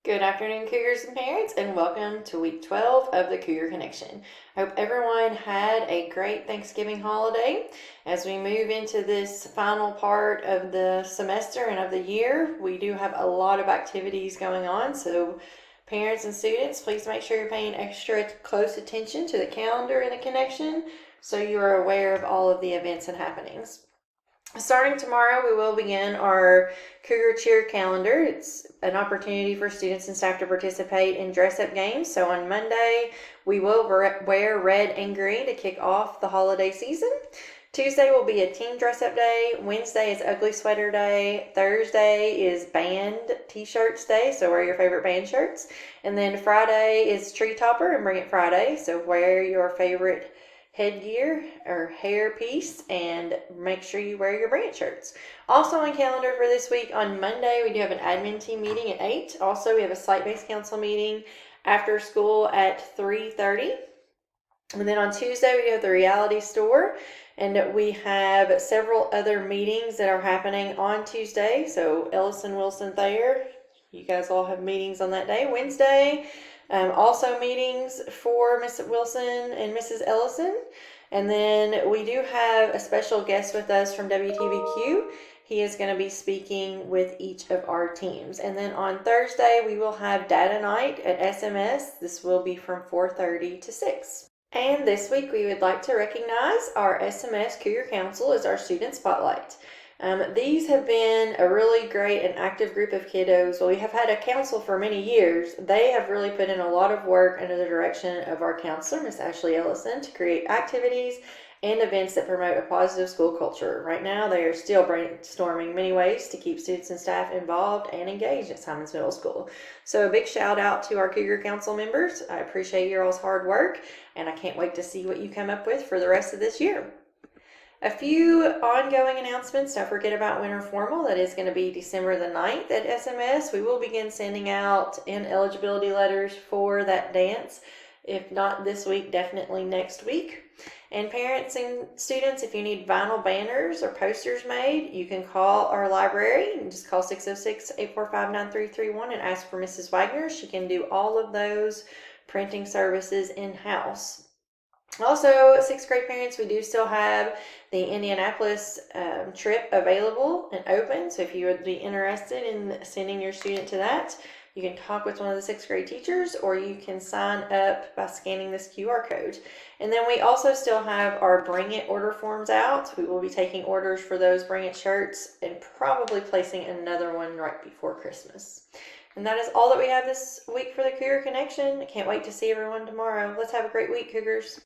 Good afternoon, Cougars and parents, and welcome to week 12 of the Cougar Connection. I hope everyone had a great Thanksgiving holiday. As we move into this final part of the semester and of the year, we do have a lot of activities going on. So, parents and students, please make sure you're paying extra close attention to the calendar in the connection so you are aware of all of the events and happenings. Starting tomorrow, we will begin our Cougar Cheer calendar. It's an opportunity for students and staff to participate in dress-up games. So on Monday, we will wear red and green to kick off the holiday season. Tuesday will be a team dress-up day. Wednesday is ugly sweater day. Thursday is band t-shirts day, so wear your favorite band shirts. And then Friday is tree topper and bring it Friday, so wear your favorite headgear or hair piece and make sure you wear your brand shirts. Also on calendar for this week, on Monday we do have an admin team meeting at 8. Also we have a site-based council meeting after school at 3:30. And then on Tuesday we do have the reality store, and we have several other meetings that are happening on Tuesday. So Ellison, Wilson, Thayer, you guys all have meetings on that day. Wednesday, also meetings for Miss Wilson and Mrs. Ellison. And then we do have a special guest with us from WTVQ. He is going to be speaking with each of our teams. And then on Thursday, we will have data night at SMS. This will be from 4:30 to 6. And this week, we would like to recognize our SMS Cougar Council as our student spotlight. These have been a really great and active group of kiddos. Well, we have had a council for many years. They have really put in a lot of work under the direction of our counselor, Miss Ashley Ellison, to create activities and events that promote a positive school culture. Right now, they are still brainstorming many ways to keep students and staff involved and engaged at Simons Middle School. So a big shout out to our Cougar Council members. I appreciate your all's hard work, and I can't wait to see what you come up with for the rest of this year. A few ongoing announcements. Don't forget about Winter Formal. That is going to be December the 9th at SMS. We will begin sending out ineligibility letters for that dance. If not this week, definitely next week. And parents and students, if you need vinyl banners or posters made, you can call our library. You can just call 606-845-9331 and ask for Mrs. Wagner. She can do all of those printing services in-house. Also, sixth grade parents, we do still have the Indianapolis trip available and open. So if you would be interested in sending your student to that, you can talk with one of the sixth grade teachers, or you can sign up by scanning this QR code. And then we also still have our Bring It order forms out. We will be taking orders for those Bring It shirts and probably placing another one right before Christmas. And that is all that we have this week for the Cougar Connection. I can't wait to see everyone tomorrow. Let's have a great week, Cougars.